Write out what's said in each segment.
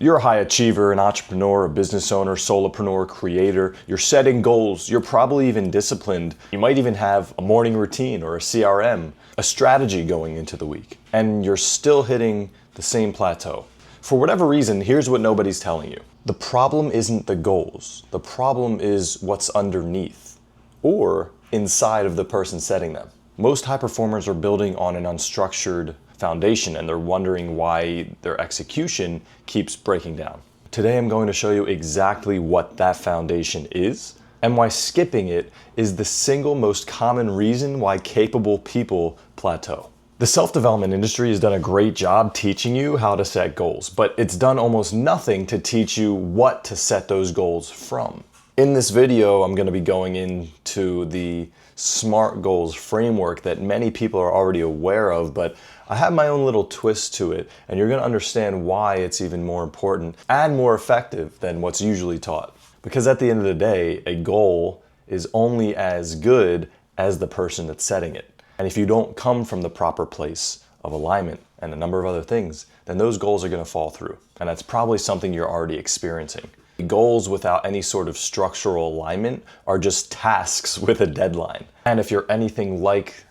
You're a high achiever, an entrepreneur, a business owner, solopreneur, creator. You're setting goals. You're probably even disciplined. You might even have a morning routine or a CRM, a strategy going into the week. And you're still hitting the same plateau. For whatever reason, here's what nobody's telling you. The problem isn't the goals. The problem is what's underneath or inside of the person setting them. Most high performers are building on an unstructured foundation and they're wondering why their execution keeps breaking down. Today I'm going to show you exactly what that foundation is and why skipping it is the single most common reason why capable people plateau. The self-development industry has done a great job teaching you how to set goals, but it's done almost nothing to teach you what to set those goals from. In this video, I'm going to be going into the SMART goals framework that many people are already aware of, but I have my own little twist to it, and you're going to understand why it's even more important and more effective than what's usually taught. Because at the end of the day, a goal is only as good as the person that's setting it. And if you don't come from the proper place of alignment and a number of other things, then those goals are going to fall through. And that's probably something you're already experiencing. Goals without any sort of structural alignment are just tasks with a deadline. And if you're anything like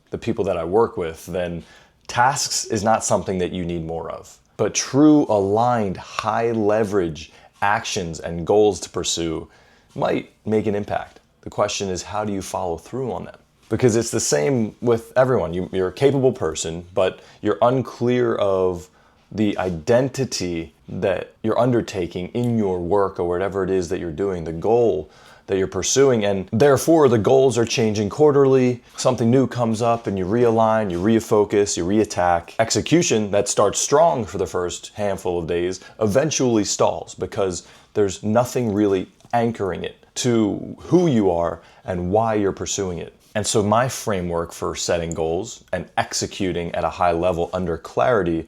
the people that I work with, then tasks is not something that you need more of. But true aligned, high leverage actions and goals to pursue might make an impact. The question is, how do you follow through on them? Because it's the same with everyone. You're a capable person, but you're unclear of the identity that you're undertaking in your work or whatever it is that you're doing, the goal that you're pursuing, and therefore the goals are changing quarterly. Something new comes up and you realign, you refocus, you reattack. Execution that starts strong for the first handful of days eventually stalls because there's nothing really anchoring it to who you are and why you're pursuing it. And so my framework for setting goals and executing at a high level under clarity,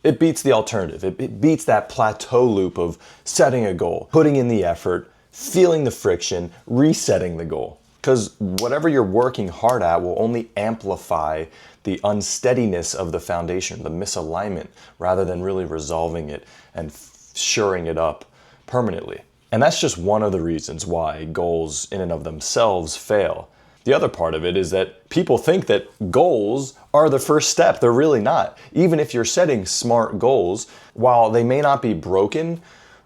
it beats the alternative. It beats that plateau loop of setting a goal, putting in the effort, feeling the friction, resetting the goal. Because whatever you're working hard at will only amplify the unsteadiness of the foundation, the misalignment, rather than really resolving it and shoring it up permanently. And that's just one of the reasons why goals in and of themselves fail. The other part of it is that people think that goals are the first step. They're really not. Even if you're setting SMART goals, while they may not be broken,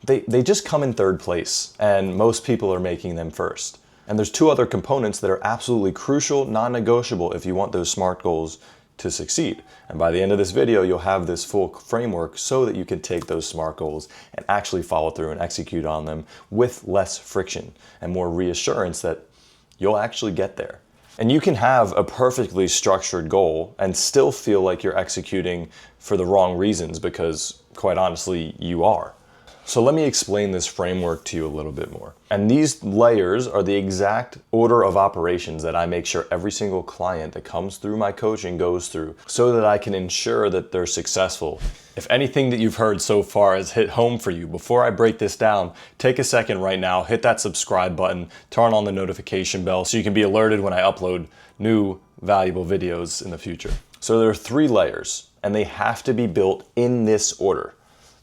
they just come in third place, and most people are making them first. And there's two other components that are absolutely crucial, non-negotiable if you want those SMART goals to succeed. And by the end of this video, you'll have this full framework so that you can take those SMART goals and actually follow through and execute on them with less friction and more reassurance that you'll actually get there. And you can have a perfectly structured goal and still feel like you're executing for the wrong reasons because, quite honestly, you are. So let me explain this framework to you a little bit more. And these layers are the exact order of operations that I make sure every single client that comes through my coaching goes through so that I can ensure that they're successful. If anything that you've heard so far has hit home for you, before I break this down, take a second right now, hit that subscribe button, turn on the notification bell so you can be alerted when I upload new valuable videos in the future. So there are 3 layers and they have to be built in this order.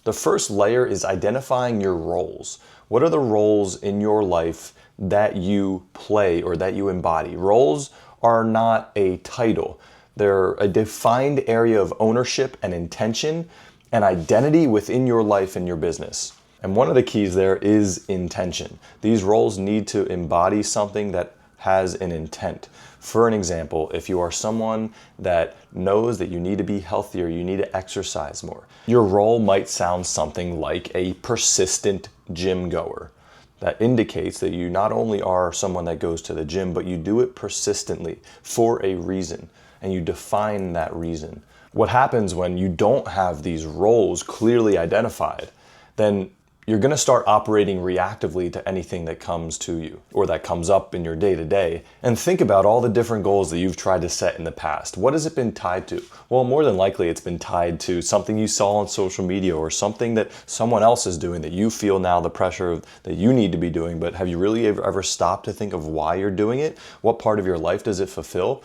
The first layer is identifying your roles. What are the roles in your life that you play or that you embody? Roles are not a title. They're a defined area of ownership and intention and identity within your life and your business. And one of the keys there is intention. These roles need to embody something that has an intent. For an example, if you are someone that knows that you need to be healthier, you need to exercise more, your role might sound something like a persistent gym goer. That indicates that you not only are someone that goes to the gym, but you do it persistently for a reason, and you define that reason. What happens when you don't have these roles clearly identified, then you're going to start operating reactively to anything that comes to you or that comes up in your day-to-day. And think about all the different goals that you've tried to set in the past. What has it been tied to? Well, more than likely it's been tied to something you saw on social media or something that someone else is doing that you feel now the pressure of that you need to be doing. But have you really ever stopped to think of why you're doing it? What part of your life does it fulfill?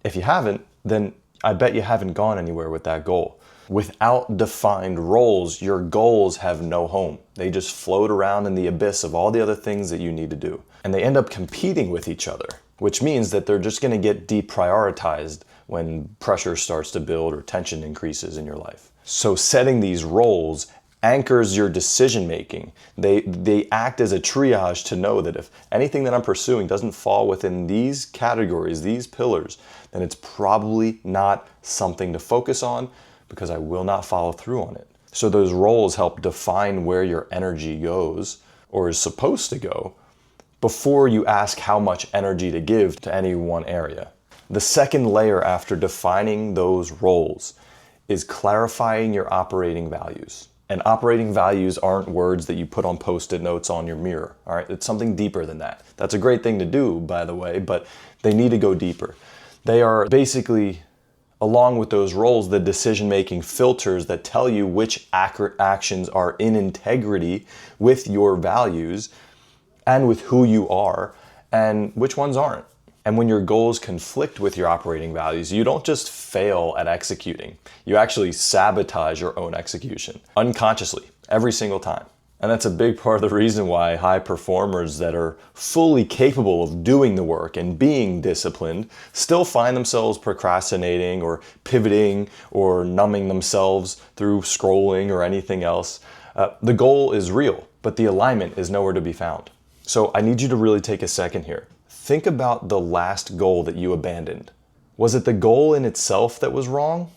If you haven't, then I bet you haven't gone anywhere with that goal. Without defined roles, your goals have no home. They just float around in the abyss of all the other things that you need to do. And they end up competing with each other, which means that they're just going to get deprioritized when pressure starts to build or tension increases in your life. So setting these roles anchors your decision making. They act as a triage to know that if anything that I'm pursuing doesn't fall within these categories, these pillars, then it's probably not something to focus on because I will not follow through on it. So those roles help define where your energy goes or is supposed to go before you ask how much energy to give to any one area. The second layer after defining those roles is clarifying your operating values. And operating values aren't words that you put on post-it notes on your mirror, all right? It's something deeper than that. That's a great thing to do, by the way, but they need to go deeper. They are basically, along with those roles, the decision-making filters that tell you which actions are in integrity with your values and with who you are, and which ones aren't. And when your goals conflict with your operating values, you don't just fail at executing, you actually sabotage your own execution unconsciously every single time. And that's a big part of the reason why high performers that are fully capable of doing the work and being disciplined still find themselves procrastinating or pivoting or numbing themselves through scrolling or anything else. The goal is real, but the alignment is nowhere to be found. So I need you to really take a second here. Think about the last goal that you abandoned. Was it the goal in itself that was wrong?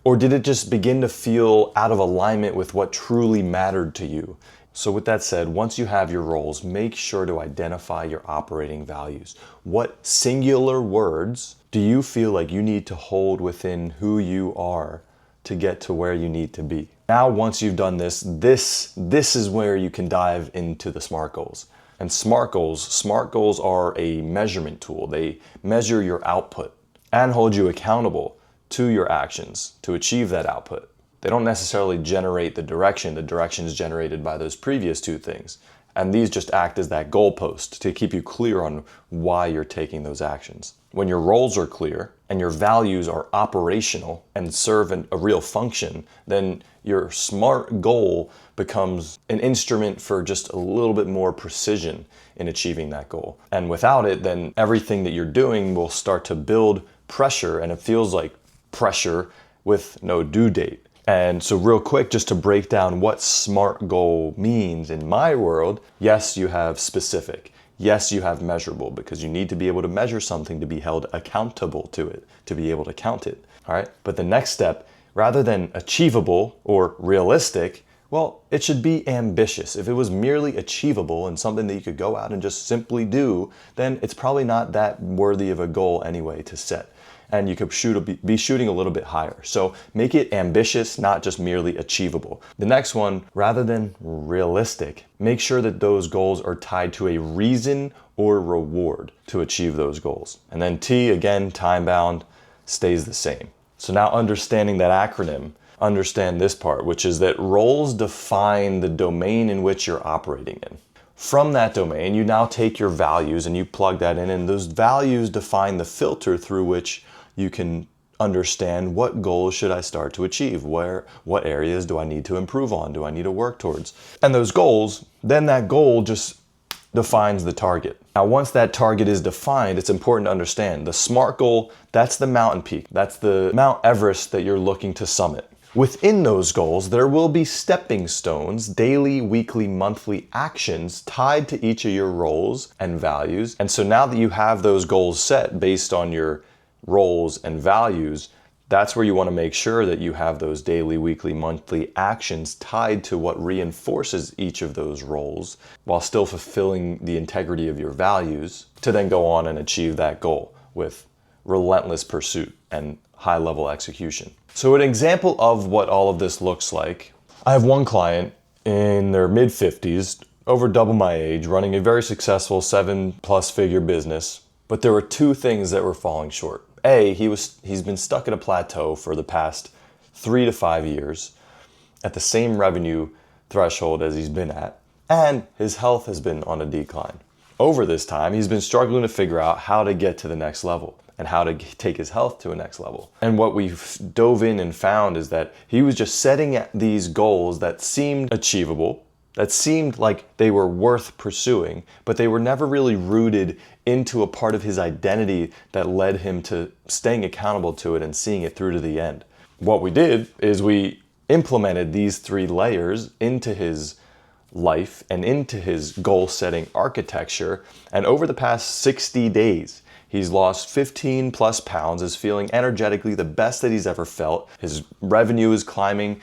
Or did it just begin to feel out of alignment with what truly mattered to you? So with that said, once you have your roles, make sure to identify your operating values. What singular words do you feel like you need to hold within who you are to get to where you need to be? Now, once you've done this is where you can dive into the SMART goals. And SMART goals are a measurement tool. They measure your output and hold you accountable to your actions to achieve that output. They don't necessarily generate the direction is generated by those previous two things. And these just act as that goalpost to keep you clear on why you're taking those actions. When your roles are clear and your values are operational and serve a real function, then your SMART goal becomes an instrument for just a little bit more precision in achieving that goal. And without it, then everything that you're doing will start to build pressure, and it feels like pressure with no due date. And so real quick, just to break down what SMART goal means in my world, yes, you have specific. Yes, you have measurable, because you need to be able to measure something to be held accountable to it, to be able to count it, all right? But the next step, rather than achievable or realistic, well, it should be ambitious. If it was merely achievable and something that you could go out and just simply do, then it's probably not that worthy of a goal anyway to set. And you could be shooting a little bit higher. So make it ambitious, not just merely achievable. The next one, rather than realistic, make sure that those goals are tied to a reason or reward to achieve those goals. And then T, again, time bound, stays the same. So now understanding that acronym, understand this part, which is that roles define the domain in which you're operating in. From that domain, you now take your values and you plug that in, and those values define the filter through which you can understand what goals should I start to achieve, what areas do I need to improve on, do I need to work towards. And those goals, then that goal just defines the target. Now, once that target is defined, it's important to understand the SMART goal, that's the mountain peak. That's the Mount Everest that you're looking to summit. Within those goals, there will be stepping stones, daily, weekly, monthly actions tied to each of your roles and values. And so now that you have those goals set based on your roles and values, that's where you want to make sure that you have those daily, weekly, monthly actions tied to what reinforces each of those roles while still fulfilling the integrity of your values to then go on and achieve that goal with relentless pursuit and high-level execution. So an example of what all of this looks like, I have one client in their mid-50s, over double my age, running a very successful 7+ figure business, but there were two things that were falling short. A, he's been stuck at a plateau for the past 3 to 5 years at the same revenue threshold as he's been at, and his health has been on a decline. Over this time, he's been struggling to figure out how to get to the next level. and how to take his health to a next level. And what we dove in and found is that he was just setting these goals that seemed achievable, that seemed like they were worth pursuing, but they were never really rooted into a part of his identity that led him to staying accountable to it and seeing it through to the end. What we did is we implemented these 3 layers into his life and into his goal setting architecture. And over the past 60 days, he's lost 15 plus pounds, is feeling energetically the best that he's ever felt. His revenue is climbing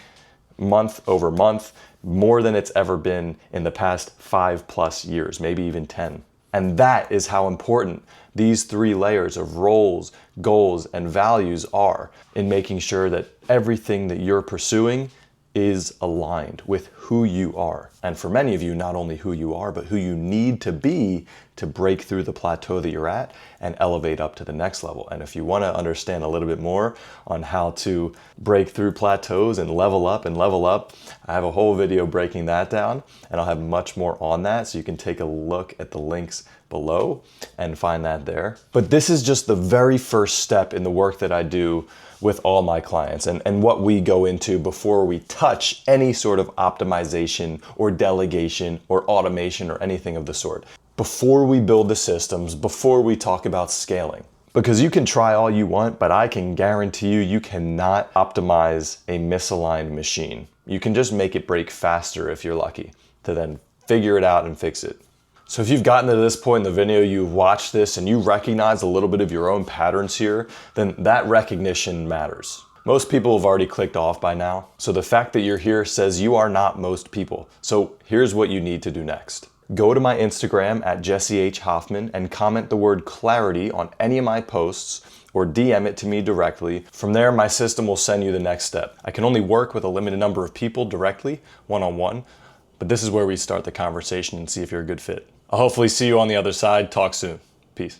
month over month, more than it's ever been in the past 5+ years, maybe even 10. And that is how important these 3 layers of roles, goals, and values are in making sure that everything that you're pursuing is aligned with who you are. And for many of you, not only who you are, but who you need to be to break through the plateau that you're at and elevate up to the next level. And if you want to understand a little bit more on how to break through plateaus and level up, I have a whole video breaking that down, and I'll have much more on that, so you can take a look at the links below and find that there. But this is just the very first step in the work that I do with all my clients and what we go into before we touch any sort of optimization or delegation or automation or anything of the sort. Before we build the systems, before we talk about scaling. Because you can try all you want, but I can guarantee you cannot optimize a misaligned machine. You can just make it break faster if you're lucky, to then figure it out and fix it. So if you've gotten to this point in the video, you've watched this and you recognize a little bit of your own patterns here, then that recognition matters. Most people have already clicked off by now. So the fact that you're here says you are not most people. So here's what you need to do next. Go to my Instagram at Jesse H. Hoffman and comment the word clarity on any of my posts or DM it to me directly. From there, my system will send you the next step. I can only work with a limited number of people directly, one-on-one, but this is where we start the conversation and see if you're a good fit. I'll hopefully see you on the other side. Talk soon. Peace.